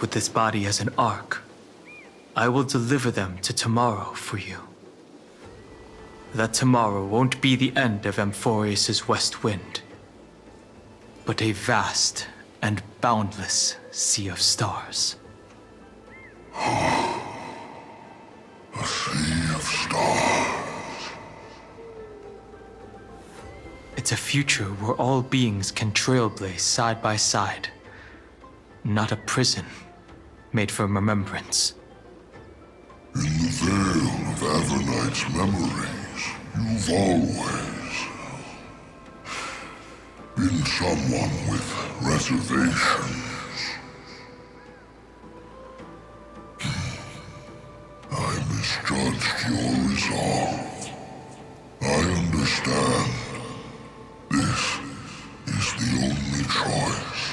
with this body as an ark, I will deliver them to tomorrow for you. That tomorrow won't be the end of Amphorius' west wind, but a vast and boundless sea of stars. A sea of stars. It's a future where all beings can trailblaze side by side. Not a prison made for remembrance. In the veil of Evernight's memories, you've always been someone with reservations. I misjudged your resolve. I understand. This is the only choice.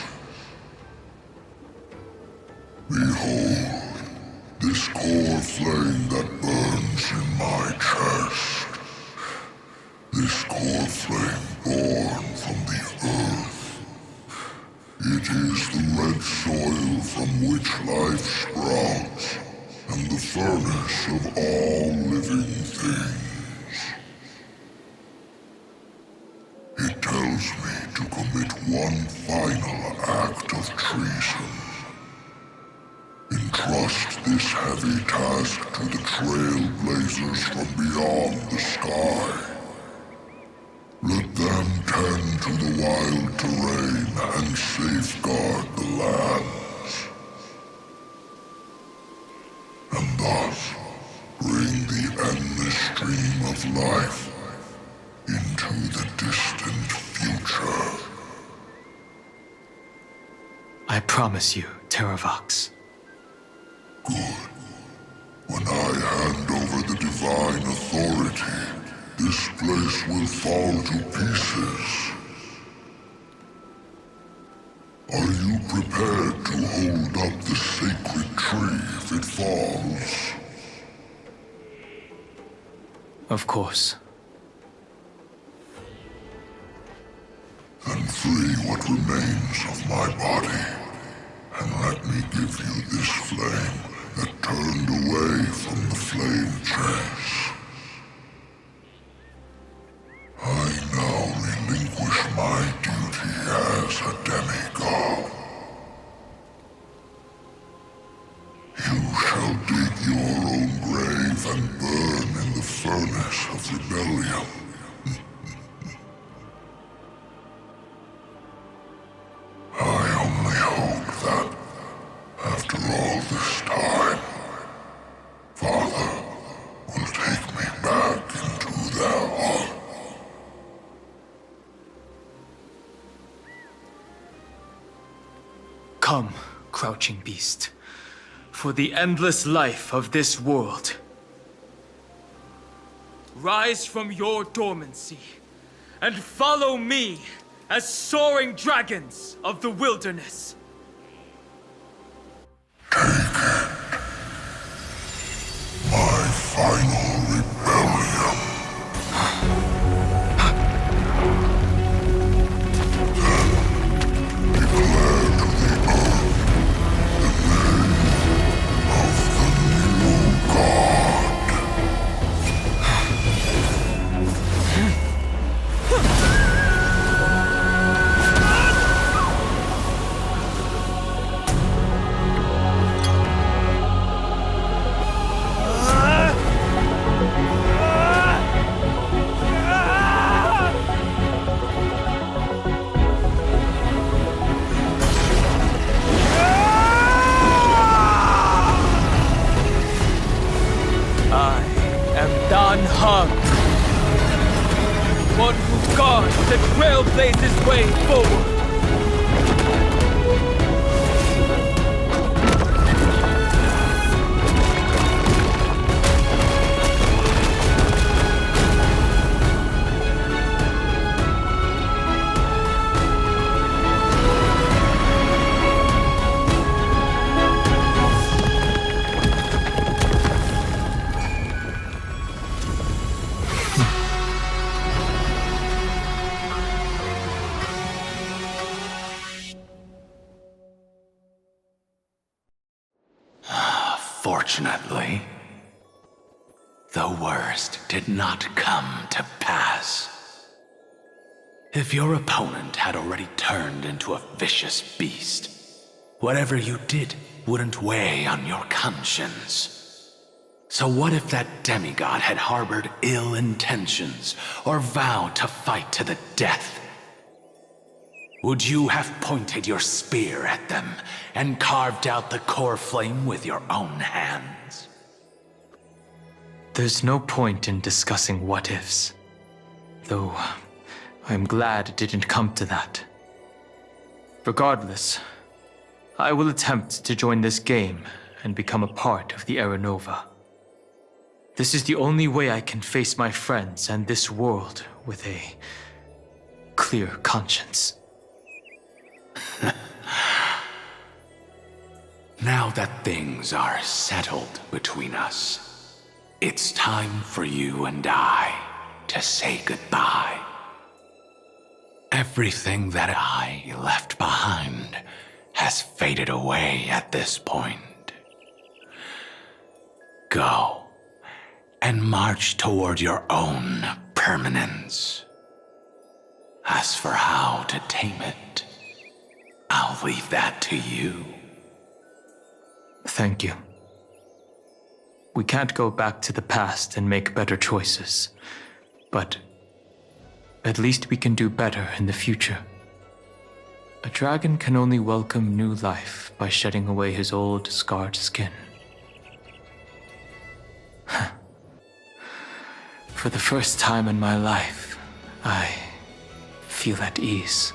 Behold, this core flame that burns in my chest. This core flame born from the earth. It is the red soil from which life sprouts, and the furnace of all living things. It tells me to commit one final act of treason. Entrust this heavy task to the Trailblazers from beyond the sky. Let them tend to the wild terrain and safeguard the lands. And thus bring the endless stream of life into the distant future. I promise you, Terravox. Good. When I hand over the divine authority, this place will fall to pieces. Are you prepared to hold up the sacred tree if it falls? Of course. Then free what remains of my body, and let me give you this flame that turned away from the flame chase. I now relinquish my duty as a demigod. You shall dig your own grave and burn in the furnace of rebellion. I only hope that, after all this time, Father will take me back into their heart. Come, crouching beast, for the endless life of this world. Rise from your dormancy, and follow me as soaring dragons of the wilderness. Take it. My final rebellion. Then declare to the earth the name of the new god. One who guards the Trailblaze's way forward. Fortunately, the worst did not come to pass. If your opponent had already turned into a vicious beast, whatever you did wouldn't weigh on your conscience. So what if that demigod had harbored ill intentions or vowed to fight to the death? Would you have pointed your spear at them and carved out the core flame with your own hands? There's no point in discussing what-ifs. Though, I'm glad it didn't come to that. Regardless, I will attempt to join this game and become a part of the Era Nova. This is the only way I can face my friends and this world with a clear conscience. Now that things are settled between us, it's time for you and I to say goodbye. Everything that I left behind has faded away at this point. Go and march toward your own permanence. As for how to tame it, I'll leave that to you. Thank you. We can't go back to the past and make better choices, but at least we can do better in the future. A dragon can only welcome new life by shedding away his old, scarred skin. For the first time in my life, I feel at ease.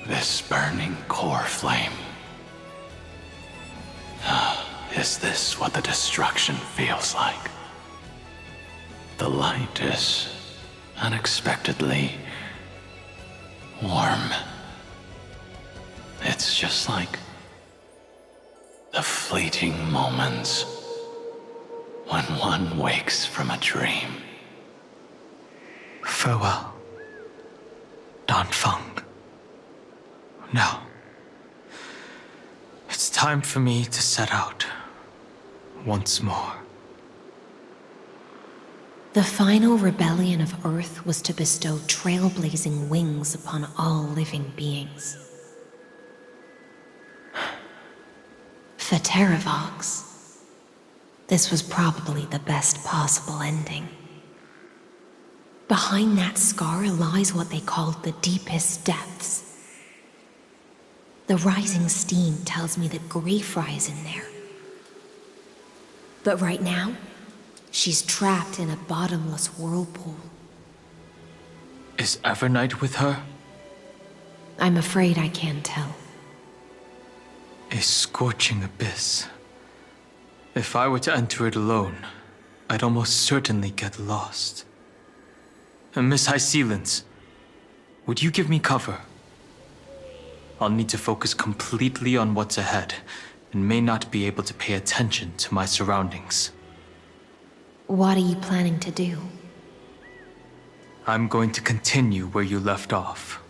This burning core flame. Is this what the destruction feels like? The light is unexpectedly warm. It's just like the fleeting moments when one wakes from a dream. Farewell, Danfeng. Now, it's time for me to set out once more. The final rebellion of Earth was to bestow trailblazing wings upon all living beings. For Terravox, this was probably the best possible ending. Behind that scar lies what they called the deepest depths. The rising steam tells me that Greyfry is in there. But right now, she's trapped in a bottomless whirlpool. Is Evernight with her? I'm afraid I can't tell. A scorching abyss. If I were to enter it alone, I'd almost certainly get lost. And Miss High Sealants, would you give me cover? I'll need to focus completely on what's ahead, and may not be able to pay attention to my surroundings. What are you planning to do? I'm going to continue where you left off.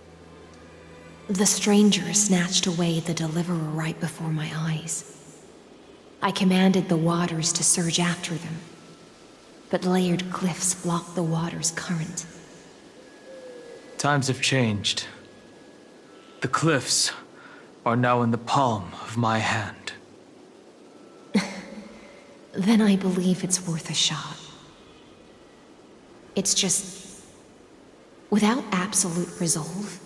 The stranger snatched away the deliverer right before my eyes. I commanded the waters to surge after them, but layered cliffs blocked the water's current. Times have changed. The cliffs are now in the palm of my hand. Then I believe it's worth a shot. It's just, without absolute resolve,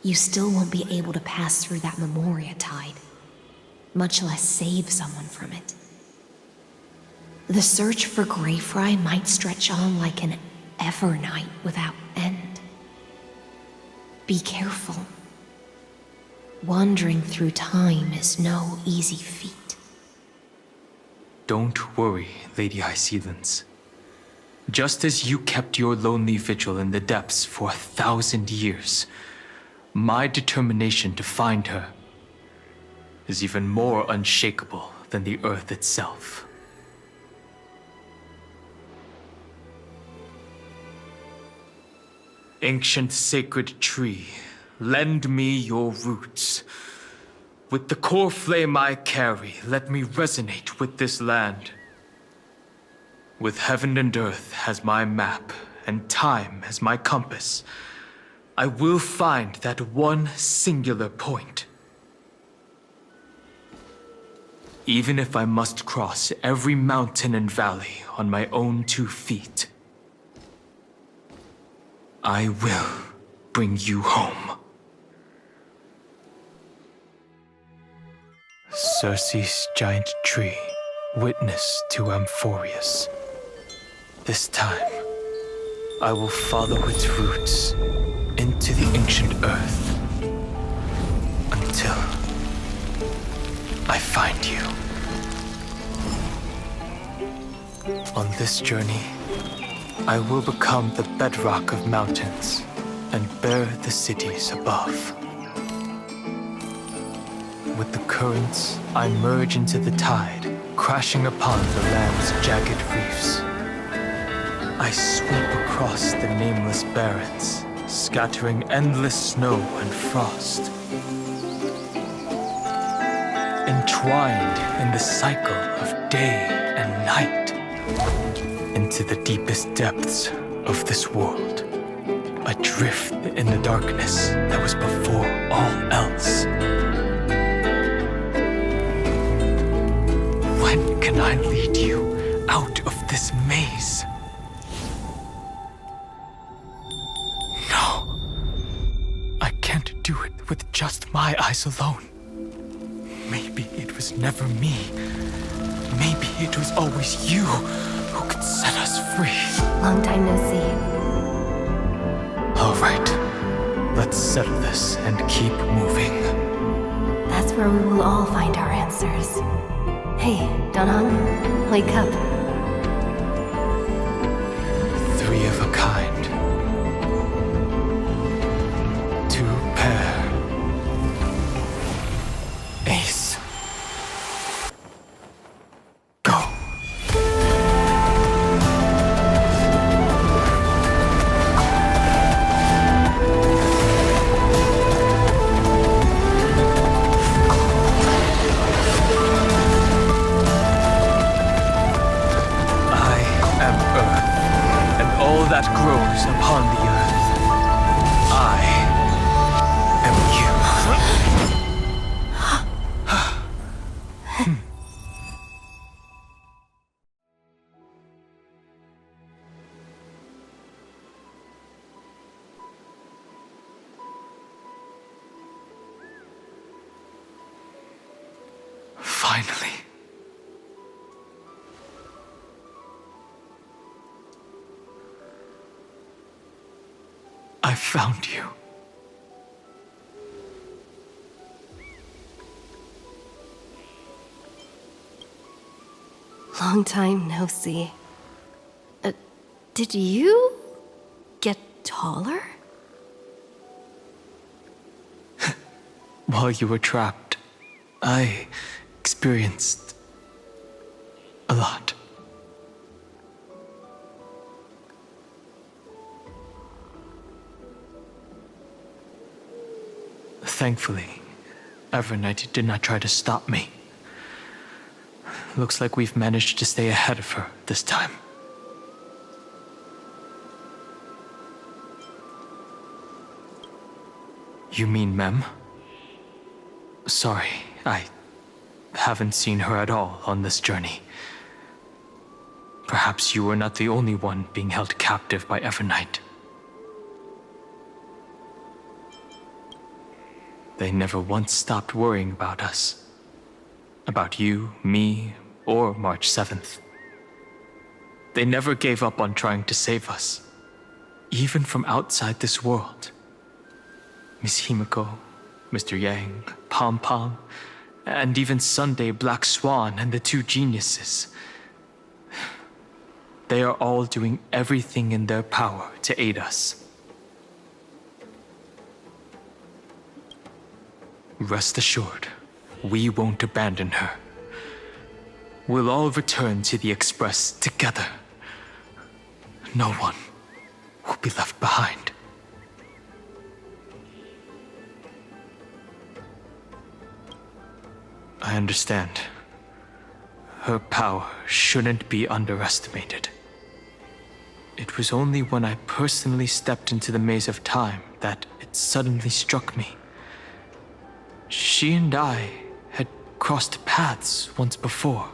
you still won't be able to pass through that Memoria tide, much less save someone from it. The search for Greyfry might stretch on like an Evernight without end. Be careful. Wandering through time is no easy feat. Don't worry, Lady High Sealants. Just as you kept your lonely vigil in the depths for 1,000 years, my determination to find her is even more unshakable than the earth itself. Ancient sacred tree, lend me your roots. With the core flame I carry, let me resonate with this land. With heaven and earth as my map, and time as my compass, I will find that one singular point. Even if I must cross every mountain and valley on my own 2 feet, I will bring you home. Circe's giant tree, witness to Amphorius. This time, I will follow its roots into the ancient earth until I find you. On this journey, I will become the bedrock of mountains and bear the cities above. With the currents, I merge into the tide, crashing upon the land's jagged reefs. I sweep across the nameless barrens, scattering endless snow and frost. Entwined in the cycle of day and night, into the deepest depths of this world, adrift in the darkness that was before all else. When can I lead you out of this maze? No, I can't do it with just my eyes alone. Maybe it was never me. Maybe it was always you who could set us free. Long time no see. All right, let's settle this and keep moving. That's where we will all find our answers. Hey, Donhan, wake up. 3 of a kind. 2 pair. Ace. Go. That grows upon the earth. I am you. Finally. I found you. Long time no see. Did you get taller? While you were trapped, I experienced a lot. Thankfully, Evernight did not try to stop me. Looks like we've managed to stay ahead of her this time. You mean Mem? Sorry, I haven't seen her at all on this journey. Perhaps you were not the only one being held captive by Evernight. They never once stopped worrying about us. About you, me, or March 7th. They never gave up on trying to save us. Even from outside this world. Miss Himiko, Mr. Yang, Pom Pom, and even Sunday Black Swan and the 2 geniuses. They are all doing everything in their power to aid us. Rest assured, we won't abandon her. We'll all return to the Express together. No one will be left behind. I understand. Her power shouldn't be underestimated. It was only when I personally stepped into the maze of time that it suddenly struck me. She and I had crossed paths once before.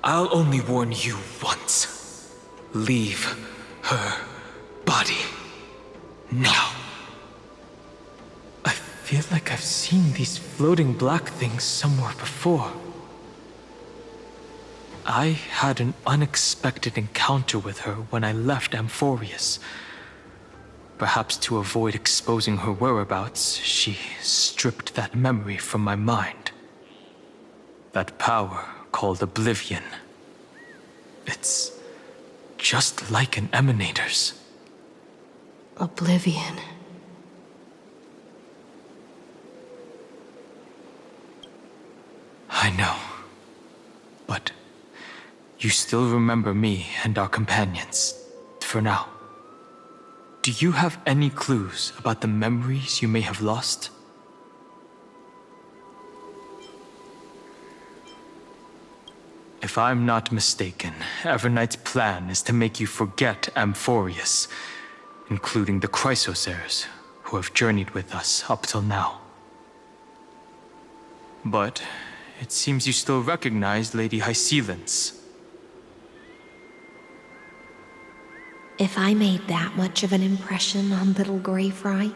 I'll only warn you once. Leave her body now. I feel like I've seen these floating black things somewhere before. I had an unexpected encounter with her when I left Amphorius. Perhaps to avoid exposing her whereabouts, she stripped that memory from my mind. That power called Oblivion. It's just like an emanator's. Oblivion. I know. But you still remember me and our companions, for now. Do you have any clues about the memories you may have lost? If I'm not mistaken, Evernight's plan is to make you forget Amphorius, including the Chrysosaurs, who have journeyed with us up till now. But it seems you still recognize Lady Hycelens. If I made that much of an impression on little Greyfry,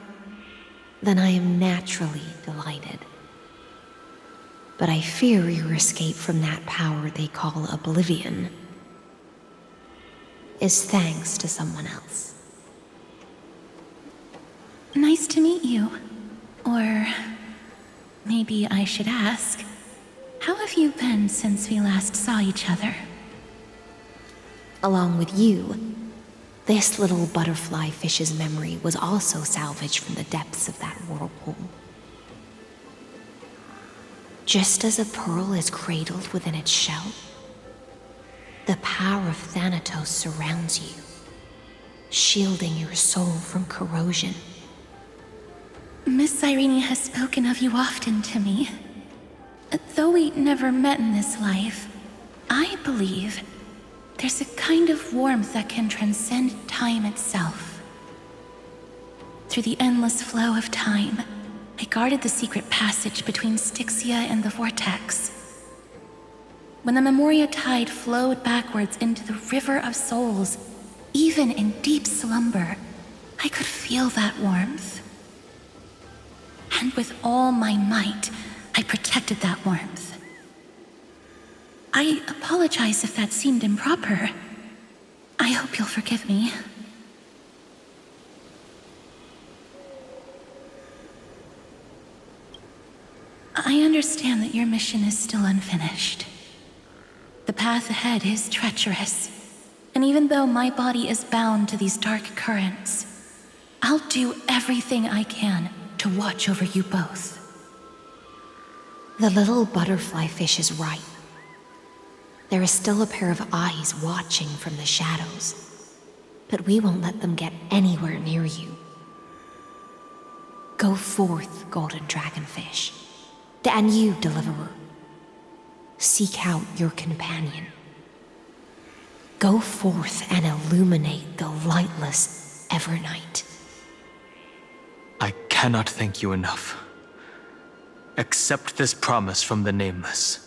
then I am naturally delighted. But I fear your escape from that power they call Oblivion is thanks to someone else. Nice to meet you. Or maybe I should ask, how have you been since we last saw each other? Along with you, this little butterfly fish's memory was also salvaged from the depths of that whirlpool. Just as a pearl is cradled within its shell, the power of Thanatos surrounds you, shielding your soul from corrosion. Miss Irene has spoken of you often to me. Though we never met in this life, I believe there's a kind of warmth that can transcend time itself. Through the endless flow of time, I guarded the secret passage between Styxia and the Vortex. When the Memoria tide flowed backwards into the River of Souls, even in deep slumber, I could feel that warmth. And with all my might, I protected that warmth. I apologize if that seemed improper. I hope you'll forgive me. I understand that your mission is still unfinished. The path ahead is treacherous, and even though my body is bound to these dark currents, I'll do everything I can to watch over you both. The little butterfly fish is right. There is still a pair of eyes watching from the shadows, but we won't let them get anywhere near you. Go forth, golden dragonfish, and you, deliverer. Seek out your companion. Go forth and illuminate the lightless Evernight. I cannot thank you enough. Accept this promise from the Nameless.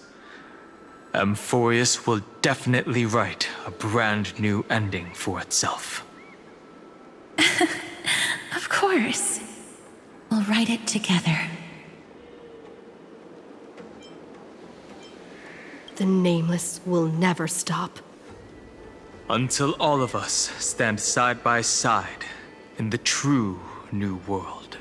Amphorius will definitely write a brand new ending for itself. Of course. We'll write it together. The Nameless will never stop. Until all of us stand side by side in the true new world.